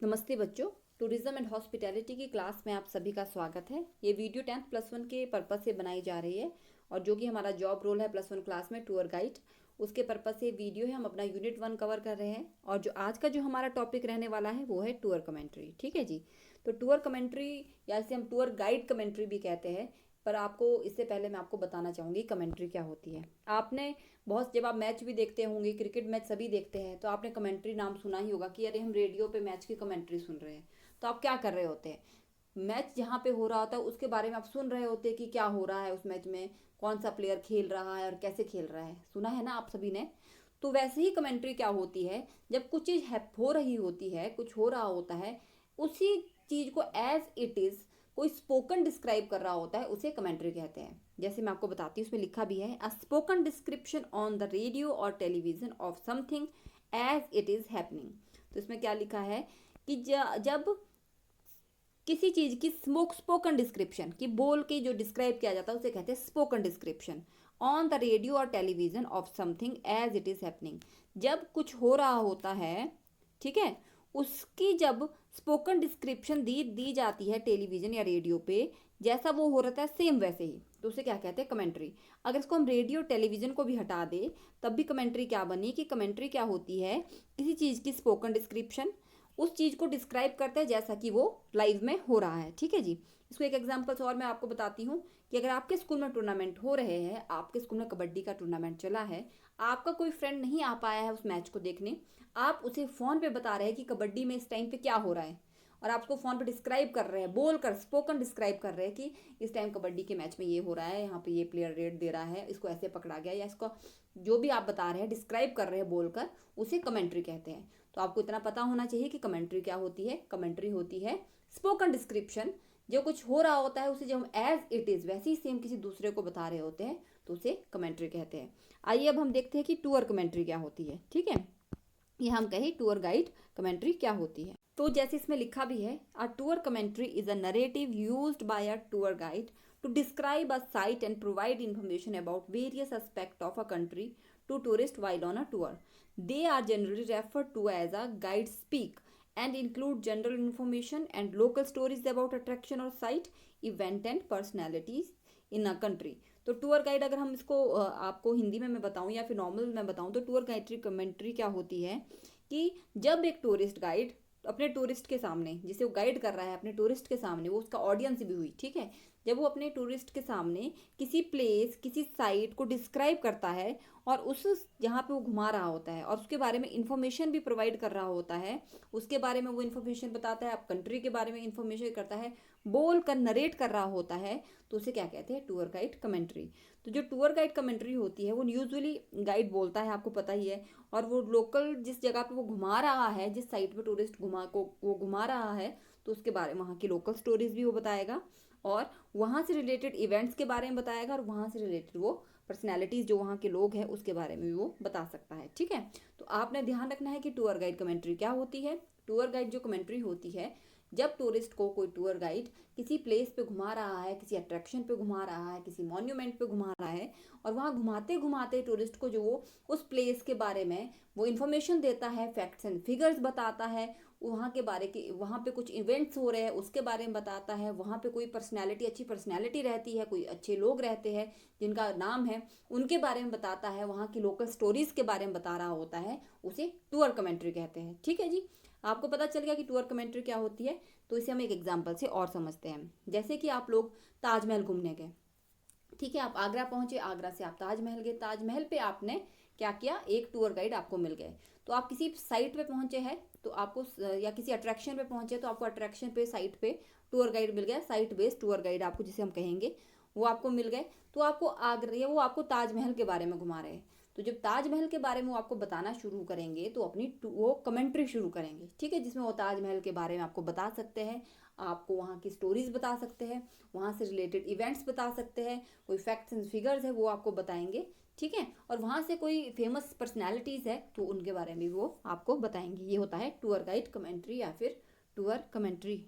नमस्ते बच्चों, tourism and hospitality की क्लास में आप सभी का स्वागत है। ये वीडियो 10th+1 के पर्पस से बनाई जा रही है और जो कि हमारा जॉब रोल है +1 क्लास में टूर गाइड, उसके पर्पस से वीडियो है। हम अपना यूनिट 1 कवर कर रहे हैं और जो आज का जो हमारा टॉपिक रहने वाला है वो है टूर कमेंट्री। ठीक है जी। तो टूर कमेंट्री या इसे हम टूर गाइड कमेंट्री भी कहते हैं, पर आपको इससे पहले मैं आपको बताना चाहूँगी कमेंट्री क्या होती है। आपने जब आप मैच भी देखते होंगे, क्रिकेट मैच सभी देखते हैं, तो आपने कमेंट्री नाम सुना ही होगा कि अरे हम रेडियो पे मैच की कमेंट्री सुन रहे हैं। तो आप क्या कर रहे होते हैं, मैच जहाँ पे हो रहा होता है उसके बारे में आप सुन रहे होते हैं कि क्या हो रहा है उस मैच में, कौन सा प्लेयर खेल रहा है और कैसे खेल रहा है। सुना है ना आप सभी ने। तो वैसे ही कमेंट्री क्या होती है, जब कुछ चीज़ हो रही होती है, कुछ हो रहा होता है, उसी चीज़ को एज इट इज़ कोई स्पोकन डिस्क्राइब कर रहा होता है, उसे कमेंट्री कहते हैं। जैसे मैं आपको बताती हूँ, उसमें लिखा भी है a spoken description on the radio और television of something as it is happening. तो इसमें क्या लिखा है कि जब किसी चीज़ की स्पोकन डिस्क्रिप्शन की बोल के जो डिस्क्राइब किया जाता है उसे कहते हैं spoken description on the radio और television of something as it is happening. जब कुछ हो रहा होता है, ठीक है, उसकी जब स्पोकन डिस्क्रिप्शन दी जाती है टेलीविजन या रेडियो पे, जैसा वो हो रहा है सेम वैसे ही, तो उसे क्या कहते हैं कमेंट्री। अगर इसको हम रेडियो टेलीविजन को भी हटा दे तब भी कमेंट्री क्या बनी कि कमेंट्री क्या होती है, किसी चीज़ की स्पोकन डिस्क्रिप्शन, उस चीज़ को डिस्क्राइब करते हैं जैसा कि वो लाइव में हो रहा है। ठीक है जी। इसको एक एग्जांपल्स और मैं आपको बताती हूँ कि अगर आपके स्कूल में टूर्नामेंट हो रहे हैं, आपके स्कूल में कबड्डी का टूर्नामेंट चला है, आपका कोई फ्रेंड नहीं आ पाया है उस मैच को देखने, आप उसे फ़ोन पे बता रहे हैं कि कबड्डी में इस टाइम पे क्या हो रहा है, और आप उसको फ़ोन पे डिस्क्राइब कर रहे हैं, बोल कर स्पोकन डिस्क्राइब कर रहे हैं कि इस टाइम कबड्डी के मैच में ये हो रहा है, यहाँ पे ये प्लेयर रेड दे रहा है, इसको ऐसे पकड़ा गया, या इसको जो भी आप बता रहे हैं डिस्क्राइब कर रहे हैं बोलकर, उसे कमेंट्री कहते हैं। तो आपको इतना पता होना चाहिए कि कमेंट्री क्या होती है। कमेंट्री होती है स्पोकन डिस्क्रिप्शन, जो कुछ हो रहा होता है उसे जब हम एज इट इज़ वैसे ही सेम किसी दूसरे को बता रहे होते हैं तो उसे कमेंट्री कहते हैं। आइए अब हम देखते हैं कि टूर कमेंट्री क्या होती है। ठीक है, ये हम कहें टूर गाइड कमेंट्री क्या होती है। तो जैसे इसमें लिखा भी है, a tour commentary is a narrative used by a tour guide to describe a site and provide information about various aspects of a country to tourists while on a tour. They are generally referred to as a guide speak and include general information and local stories about attraction or site, event and personalities in a country. तो tour guide अगर हम इसको आपको हिंदी में मैं बताऊं या फिर नॉर्मल में बताऊं, तो टूर गाइड कमेंट्री क्या होती है कि जब एक टूरिस्ट गाइड अपने टूरिस्ट के सामने, जिसे वो गाइड कर रहा है अपने टूरिस्ट के सामने, वो उसका ऑडियंस भी हुई, ठीक है, जब वो अपने टूरिस्ट के सामने किसी प्लेस, किसी साइट को डिस्क्राइब करता है और उस जहाँ पे वो घुमा रहा होता है और उसके बारे में इंफॉर्मेशन भी प्रोवाइड कर रहा होता है, उसके बारे में वो इन्फॉर्मेशन बताता है, आप कंट्री के बारे में इंफॉर्मेशन करता है, बोल कर नरेट कर रहा होता है, तो उसे क्या कहते हैं टूर गाइड कमेंट्री। तो जो टूर गाइड कमेंट्री होती है वो यूजुअली गाइड बोलता है, आपको पता ही है, और वो लोकल जिस जगह पे वो घुमा रहा है, जिस साइट पे टूरिस्ट वो घुमा रहा है, तो उसके बारे में वहाँ की लोकल स्टोरीज भी वो बताएगा और वहाँ से रिलेटेड इवेंट्स के बारे में बताएगा और वहाँ से रिलेटेड वो पर्सनैलिटीज़ जो वहाँ के लोग हैं उसके बारे में भी वो बता सकता है। ठीक है, तो आपने ध्यान रखना है कि टूर गाइड कमेंट्री क्या होती है। टूर गाइड जो कमेंट्री होती है, जब टूरिस्ट को कोई टूर गाइड किसी प्लेस पे घुमा रहा है, किसी अट्रैक्शन पे घुमा रहा है, किसी मॉन्यूमेंट पे घुमा रहा है, और वहाँ घुमाते घुमाते टूरिस्ट को जो वो उस प्लेस के बारे में वो इन्फॉर्मेशन देता है, फैक्ट्स एंड फिगर्स बताता है, वहाँ के बारे की, वहाँ पे कुछ इवेंट्स हो रहे हैं उसके बारे में बताता है, वहाँ पे कोई पर्सनैलिटी, अच्छी पर्सनैलिटी रहती है, कोई अच्छे लोग रहते हैं जिनका नाम है, उनके बारे में बताता है, वहाँ की लोकल स्टोरीज के बारे में बता रहा होता है, उसे टूर कमेंट्री कहते हैं। ठीक है जी, आपको पता चल गया कि टूर कमेंट्री क्या होती है। तो इसे हम एक एग्जाम्पल से और समझते हैं। जैसे कि आप लोग ताजमहल घूमने गए, ठीक है, आप आगरा पहुंचे, आगरा से आप ताजमहल गए, ताजमहल पे आपने क्या किया, एक टूर गाइड आपको मिल गए। तो आप किसी साइट पे पहुंचे हैं तो आपको, या किसी अट्रैक्शन पे पहुंचे तो आपको अट्रैक्शन पे, साइट पे टूर गाइड मिल गया, साइट बेस्ड टूर गाइड आपको जिसे हम कहेंगे, वो आपको मिल गए। तो आपको आगरा, वो आपको ताजमहल के बारे में घुमा रहे हैं। तो जब ताजमहल के बारे में वो आपको बताना शुरू करेंगे तो अपनी वो कमेंट्री शुरू करेंगे, ठीक है, जिसमें वो ताजमहल के बारे में आपको बता सकते हैं, आपको वहाँ की स्टोरीज बता सकते हैं, वहाँ से रिलेटेड इवेंट्स बता सकते हैं, कोई फैक्ट्स एंड फिगर्स है वो आपको बताएंगे, ठीक है, और वहाँ से कोई फेमस पर्सनैलिटीज़ है तो उनके बारे में भी वो आपको बताएंगे। ये होता है टूर गाइड कमेंट्री या फिर टूर कमेंट्री।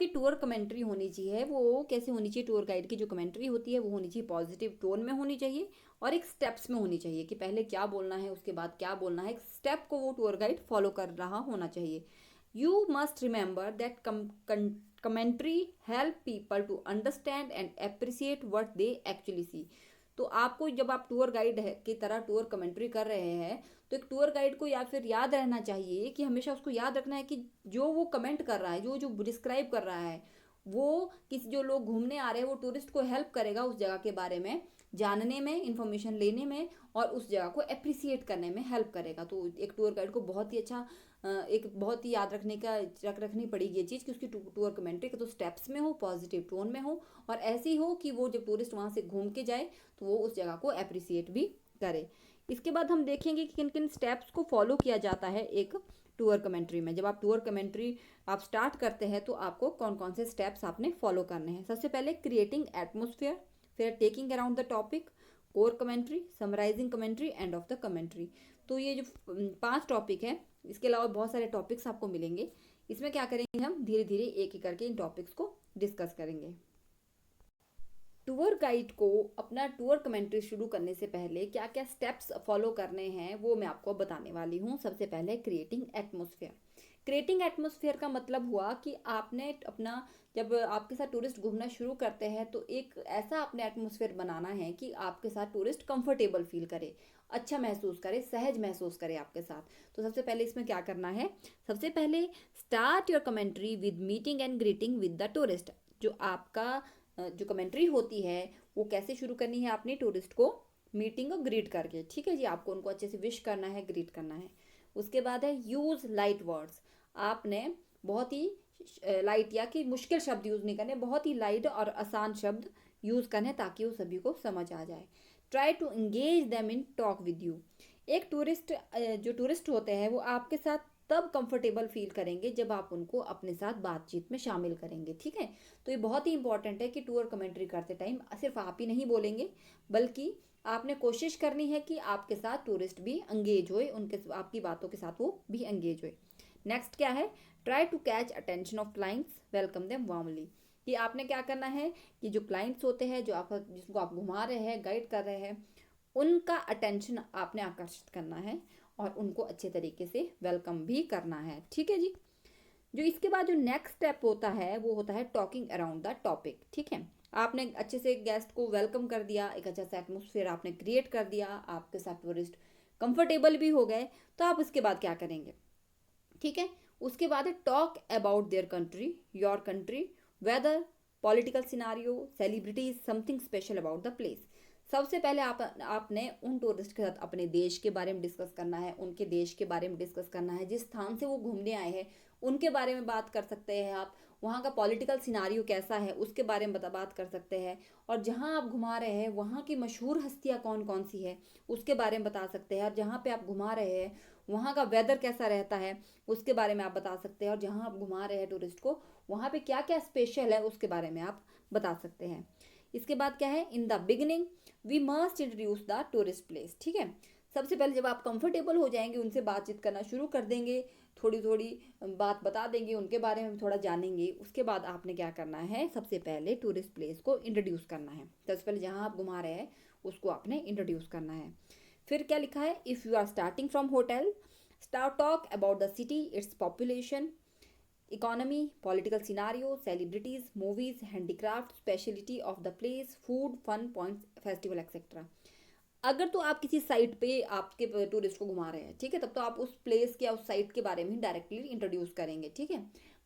आपकी टूर कमेंट्री होनी चाहिए वो कैसे होनी चाहिए, टूर गाइड की जो कमेंट्री होती है वो होनी चाहिए पॉजिटिव टोन में होनी चाहिए और एक स्टेप्स में होनी चाहिए कि पहले क्या बोलना है उसके बाद क्या बोलना है, एक स्टेप को वो टूर गाइड फॉलो कर रहा होना चाहिए। You must remember that commentary help people to understand and appreciate what they actually see. तो आपको जब आप टूर गाइड की तरह टूर कमेंट्री कर रहे हैं तो एक टूर गाइड को या फिर याद रहना चाहिए कि हमेशा उसको याद रखना है कि जो वो कमेंट कर रहा है, जो जो डिस्क्राइब कर रहा है, वो किसी जो लोग घूमने आ रहे हैं वो टूरिस्ट को हेल्प करेगा उस जगह के बारे में जानने में, इंफॉर्मेशन लेने में और उस जगह को अप्रिसिएट करने में हेल्प करेगा। तो एक टूर गाइड को बहुत ही अच्छा एक बहुत ही याद रखनी पड़ेगी ये चीज़ कि उसकी टूर कमेंट्री तो स्टेप्स में हो, पॉजिटिव टोन में हो और ऐसी हो कि वो जब टूरिस्ट वहाँ से घूम के जाए तो वो उस जगह को अप्रिसिएट भी करे। इसके बाद हम देखेंगे कि किन किन स्टेप्स को फॉलो किया जाता है एक टूर कमेंट्री में। जब आप टूर कमेंट्री आप स्टार्ट करते हैं तो आपको कौन कौन से स्टेप्स आपने फॉलो करने हैं। सबसे पहले क्रिएटिंग एटमोसफियर, फिर taking around the topic, core commentary, summarising commentary, end of the commentary. तो ये जो 5 टॉपिक है, इसके अलावा बहुत सारे टॉपिक्स आपको मिलेंगे। इसमें क्या करेंगे, हम धीरे धीरे एक एक करके इन टॉपिक्स को डिस्कस करेंगे। टूर गाइड को अपना टूर कमेंट्री शुरू करने से पहले क्या क्या स्टेप्स फॉलो करने हैं वो मैं आपको बताने वाली हूँ। सबसे पहले क्रिएटिंग एटमोसफियर। क्रिएटिंग एटमोसफियर का मतलब हुआ कि आपने अपना जब आपके साथ टूरिस्ट घूमना शुरू करते हैं तो एक ऐसा अपने एटमोसफियर बनाना है कि आपके साथ टूरिस्ट कंफर्टेबल फील करे, अच्छा महसूस करे, सहज महसूस करे आपके साथ। तो सबसे पहले इसमें क्या करना है, सबसे पहले start your commentary with meeting and greeting with the tourist. जो आपका जो कमेंट्री होती है वो कैसे शुरू करनी है, आपने टूरिस्ट को मीटिंग और ग्रीट करके, ठीक है जी, आपको उनको अच्छे से विश करना है, ग्रीट करना है। उसके बाद है यूज़ लाइट वर्ड्स। आपने बहुत ही लाइट या कि मुश्किल शब्द यूज़ नहीं करने, बहुत ही लाइट और आसान शब्द यूज़ करने ताकि वो सभी को समझ आ जाए। Try to engage them in talk with you. एक जो टूरिस्ट होते हैं वो आपके साथ तब कंफर्टेबल फील करेंगे जब आप उनको अपने साथ बातचीत में शामिल करेंगे, ठीक है। तो ये बहुत ही इंपॉर्टेंट है कि टूर कमेंट्री करते टाइम सिर्फ आप ही नहीं बोलेंगे बल्कि आपने कोशिश करनी है कि आपके साथ टूरिस्ट भी एंगेज होए, उनके आपकी बातों के साथ वो भी एंगेज होए। नेक्स्ट क्या है, try to catch attention of clients, welcome them warmly. कि आपने क्या करना है कि जो क्लाइंट्स होते हैं जो आप जिसको आप घुमा रहे हैं, गाइड कर रहे हैं, उनका अटेंशन आपने आकर्षित करना है और उनको अच्छे तरीके से वेलकम भी करना है, ठीक है जी। जो इसके बाद जो नेक्स्ट स्टेप होता है वो होता है टॉकिंग अराउंड द टॉपिक, ठीक है। आपने अच्छे से गेस्ट को वेलकम कर दिया, एक अच्छा सा एटमोसफियर आपने क्रिएट कर दिया, आपके साथ टूरिस्ट कंफर्टेबल भी हो गए, तो आप उसके बाद क्या करेंगे, ठीक है। उसके बाद है talk about their country, your country, weather, political scenario, celebrities, something special about the place. सबसे पहले आपने उन टूरिस्ट के साथ अपने देश के बारे में डिस्कस करना है, उनके देश के बारे में डिस्कस करना है, जिस स्थान से वो घूमने आए हैं उनके बारे में बात कर सकते हैं आप, वहाँ का पॉलिटिकल सिनारियो कैसा है उसके बारे में बात कर सकते हैं, और जहाँ आप घुमा रहे हैं वहाँ की मशहूर हस्तियाँ कौन कौन सी है उसके बारे में बता सकते हैं, और जहाँ पे आप घुमा रहे हैं वहाँ का वेदर कैसा रहता है उसके बारे में आप बता सकते हैं, और जहाँ आप घुमा रहे हैं टूरिस्ट को वहाँ पे क्या क्या स्पेशल है उसके बारे में आप बता सकते हैं। इसके बाद क्या है, in the beginning we must introduce the tourist place, ठीक है। सबसे पहले जब आप कंफर्टेबल हो जाएंगे, उनसे बातचीत करना शुरू कर देंगे, थोड़ी थोड़ी बात बता देंगे, उनके बारे में थोड़ा जानेंगे, उसके बाद आपने क्या करना है, सबसे पहले टूरिस्ट प्लेस को इंट्रोड्यूस करना है। सबसे पहले जहाँ आप घुमा रहे हैं उसको आपने इंट्रोड्यूस करना है। फिर क्या लिखा है, if you are starting from hotel, start talk about the city, its population, economy, political scenario, celebrities, movies, handicraft, speciality of the place, food, fun points, festival etcetera. अगर तो आप किसी साइट पे आपके टूरिस्ट को घुमा रहे हैं, ठीक है, तब तो आप उस प्लेस के या उस साइट के बारे में डायरेक्टली इंट्रोड्यूस करेंगे, ठीक है।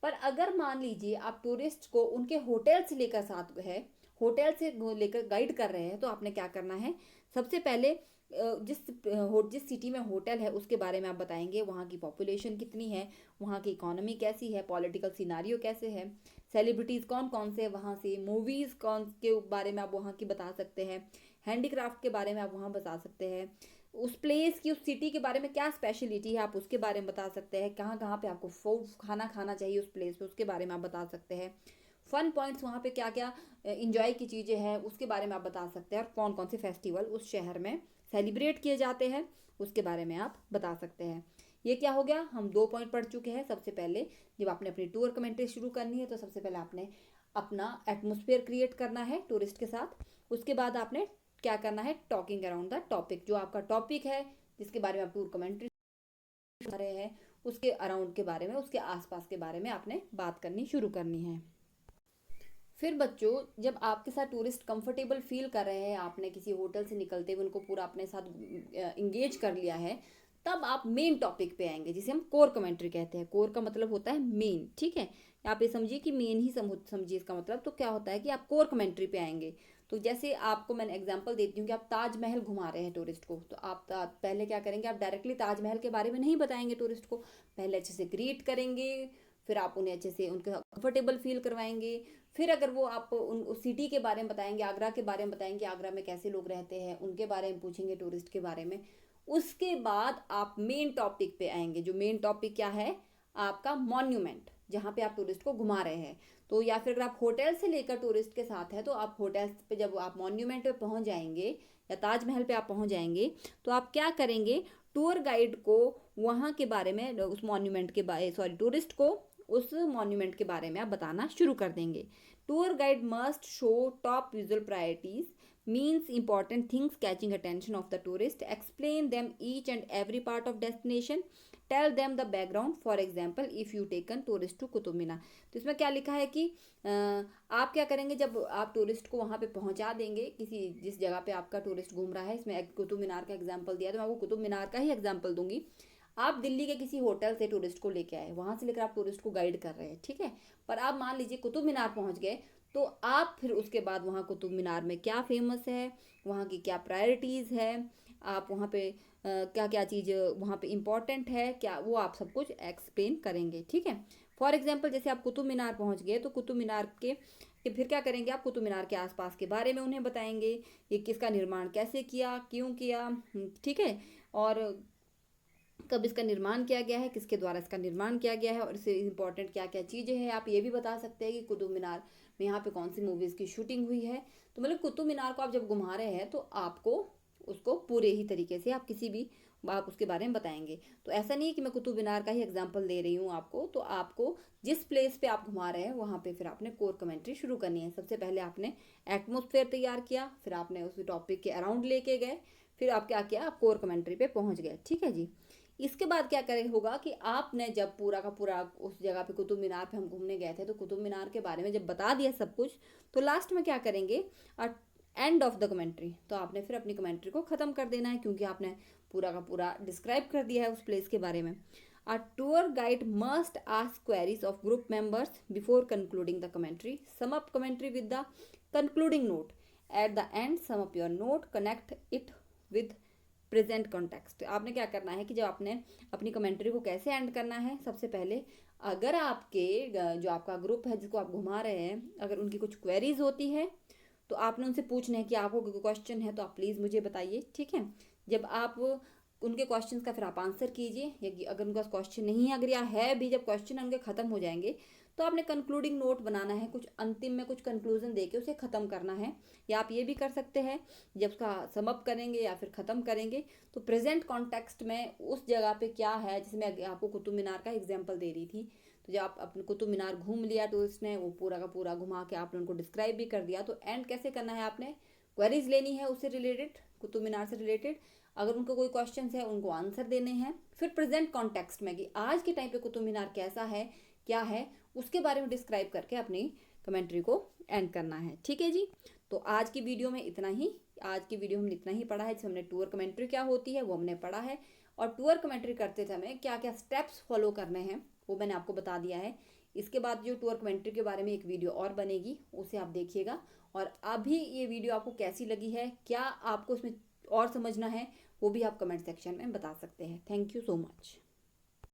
पर अगर मान लीजिए आप टूरिस्ट को उनके होटल से लेकर साथ है, होटल से लेकर गाइड कर रहे हैं, तो आपने क्या करना है, सबसे पहले जिस सिटी में होटल है उसके बारे में आप बताएंगे, वहाँ की पॉपुलेशन कितनी है, वहाँ की इकोनॉमी कैसी है, पॉलिटिकल सिनारियो कैसे है, सेलिब्रिटीज़ कौन कौन से वहाँ से, मूवीज़ कौन के बारे में आप वहाँ की बता सकते हैं, हैंडीक्राफ्ट के बारे में आप वहाँ बता सकते हैं, उस प्लेस की उस सिटी के बारे में क्या स्पेशलिटी है आप उसके बारे में बता सकते हैं, कहाँ कहाँ पे आपको फूड खाना खाना चाहिए उस प्लेस पे उसके बारे में आप बता सकते हैं, फन पॉइंट्स वहाँ पे क्या क्या इंजॉय की चीज़ें हैं उसके बारे में आप बता सकते हैं, और कौन कौन से फेस्टिवल उस शहर में सेलिब्रेट किए जाते हैं उसके बारे में आप बता सकते हैं। ये क्या हो गया, हम 2 पॉइंट पढ़ चुके हैं। सबसे पहले जब आपने अपनी टूर कमेंट्री शुरू करनी है तो सबसे पहले आपने अपना एटमॉस्फेयर क्रिएट करना है टूरिस्ट के साथ। उसके बाद आपने क्या करना है, टॉकिंग अराउंड द टॉपिक, जो आपका टॉपिक है जिसके बारे में आप टूर कमेंट्री कर रहे हैं उसके अराउंड के बारे में, उसके आसपास के बारे में आपने बात करनी शुरू करनी है। फिर बच्चों, जब आपके साथ टूरिस्ट कंफर्टेबल फील कर रहे हैं, आपने किसी होटल से निकलते हुए उनको पूरा अपने साथ इंगेज कर लिया है, तब आप मेन टॉपिक पे आएंगे जिसे हम कोर कमेंट्री कहते हैं। कोर का मतलब होता है मेन, ठीक है। आप ये समझिए कि मेन ही समझिए इसका मतलब। तो क्या होता है कि आप कोर कमेंट्री पे आएंगे। तो जैसे आपको मैंने एग्जांपल देती हूँ कि आप ताजमहल घुमा रहे हैं टूरिस्ट को, तो आप पहले क्या करेंगे, आप डायरेक्टली ताजमहल के बारे में नहीं बताएंगे टूरिस्ट को। पहले अच्छे से ग्रीट करेंगे, फिर आप उन्हें अच्छे से उनके कंफर्टेबल फील करवाएंगे। फिर अगर वो आप उस सिटी के बारे में बताएंगे, आगरा के बारे में बताएंगे, आगरा में कैसे लोग रहते हैं उनके बारे में पूछेंगे, टूरिस्ट के बारे में। उसके बाद आप मेन टॉपिक पे आएंगे, जो मेन टॉपिक क्या है, आपका मॉन्यूमेंट, जहाँ पे आप टूरिस्ट को घुमा रहे हैं। तो या फिर अगर आप होटल से लेकर टूरिस्ट के साथ है तो आप होटल पे जब आप मॉन्यूमेंट पे पहुंच जाएंगे या ताजमहल पे आप पहुंच जाएंगे तो आप क्या करेंगे, टूर गाइड को वहाँ के बारे में, उस मॉन्यूमेंट के बारे, सॉरी, टूरिस्ट को उस मॉन्यूमेंट के बारे में आप बताना शुरू कर देंगे। Tour guide must show top visual priorities, means important things catching attention of the tourist, explain them each and every part of destination, tell them the background, for example if you taken tourist to Qutub Minar. तो इसमें क्या लिखा है कि आप क्या करेंगे, जब आप टूरिस्ट को वहाँ पे पहुँचा देंगे, किसी जिस जगह पे आपका टूरिस्ट घूम रहा है, इसमें कुतुब मीनार का एग्जाम्पल दिया तो मैं आपको कुतुब मीनार का ही एग्जाम्पल दूंगी। आप दिल्ली के किसी होटल से टूरिस्ट को लेके आए, वहाँ से लेकर आप टूरिस्ट को गाइड कर रहे हैं, ठीक है। पर आप मान लीजिए कुतुब मीनार पहुँच गए, तो आप फिर उसके बाद वहाँ कुतुब मीनार में क्या फेमस है, वहाँ की क्या प्रायोरिटीज़ है, आप वहाँ पे क्या क्या चीज़ वहाँ पे इम्पॉर्टेंट है क्या, वो आप सब कुछ एक्सप्लेन करेंगे, ठीक है। फॉर एग्जांपल जैसे आप कुतुब मीनार पहुँच गए तो कुतुब मीनार के फिर क्या करेंगे, आप कुतुब मीनार के आसपास के बारे में उन्हें बताएंगे, ये किसका निर्माण कैसे किया, क्यों किया, ठीक है, और कब इसका निर्माण किया गया है, किसके द्वारा इसका निर्माण किया गया है, और इससे इम्पोर्टेंट क्या क्या चीज़ें हैं। आप ये भी बता सकते हैं कि कुतुब मीनार में यहाँ पे कौन सी मूवीज़ की शूटिंग हुई है। तो मतलब कुतुब मीनार को आप जब घुमा रहे हैं तो आपको उसको पूरे ही तरीके से आप किसी भी आप उसके बारे में बताएंगे। तो ऐसा नहीं है कि मैं कुतुब मीनार का ही एग्जाम्पल दे रही हूँ आपको। तो आपको जिस प्लेस पे आप घुमा रहे हैं वहाँ पे फिर आपने कोर कमेंट्री शुरू करनी है। सबसे पहले आपने एटमॉस्फेयर तैयार किया, फिर आपने उस टॉपिक के अराउंड लेके गए, फिर आप क्या किया, आप कोर कमेंट्री पे पहुँच गए, ठीक है जी। इसके बाद क्या करे होगा कि आपने जब पूरा का पूरा उस जगह पे कुतुब मीनार पे हम घूमने गए थे तो कुतुब मीनार के बारे में जब बता दिया सब कुछ, तो लास्ट में क्या करेंगे, एंड ऑफ द कमेंट्री। तो आपने फिर अपनी कमेंट्री को ख़त्म कर देना है क्योंकि आपने पूरा का पूरा डिस्क्राइब कर दिया है उस प्लेस के बारे में। A tour guide must ask queries of group members before concluding the commentary. Sum up commentary with the concluding note. At the end, sum up your note, connect it with present context. आपने क्या करना है कि जब आपने अपनी commentary को कैसे एंड करना है, सबसे पहले अगर आपके जो आपका ग्रुप है जिसको आप घुमा रहे हैं, अगर उनकी कुछ क्वेरीज होती है तो आपने उनसे पूछना है कि आपको कोई क्वेश्चन है तो आप प्लीज़ मुझे बताइए, ठीक है। जब आप उनके क्वेश्चंस का फिर आप आंसर कीजिए, या अगर उनका क्वेश्चन नहीं है, अगर या है भी, जब क्वेश्चन उनके ख़त्म हो जाएंगे तो आपने कंक्लूडिंग नोट बनाना है, कुछ अंतिम में कुछ कंक्लूजन देके उसे ख़त्म करना है। या आप ये भी कर सकते हैं, जब उसका सम अप करेंगे या फिर ख़त्म करेंगे तो प्रेजेंट कॉन्टेक्स्ट में उस जगह पे क्या है, जैसे मैं आपको कुतुब मीनार का एग्जाम्पल दे रही थी। तो जब आप अपने कुतुब मीनार घूम लिया टूरिस्ट ने, वो पूरा का पूरा घुमा के आपने उनको डिस्क्राइब भी कर दिया, तो एंड कैसे करना है, आपने क्वेरीज लेनी है उससे रिलेटेड, कुतुब मीनार से रिलेटेड। अगर उनको कोई क्वेश्चन है उनको आंसर देने हैं। फिर प्रेजेंट कॉन्टेक्स्ट में कि आज के टाइम पे कुतुब मीनार कैसा है, क्या है, उसके बारे में डिस्क्राइब करके अपनी कमेंट्री को एंड करना है, ठीक है जी। तो आज की वीडियो में इतना ही। आज की वीडियो हमने इतना ही पढ़ा है, जिसमें हमने टूर कमेंट्री क्या होती है वो हमने पढ़ा है, और टूर कमेंट्री करते समय क्या क्या स्टेप्स फॉलो करने हैं वो मैंने आपको बता दिया है। इसके बाद जो टूर कमेंट्री के बारे में एक वीडियो और बनेगी, उसे आप देखिएगा। और अभी ये वीडियो आपको कैसी लगी है, क्या आपको इसमें और समझना है, वो भी आप कमेंट सेक्शन में बता सकते हैं। Thank you so much.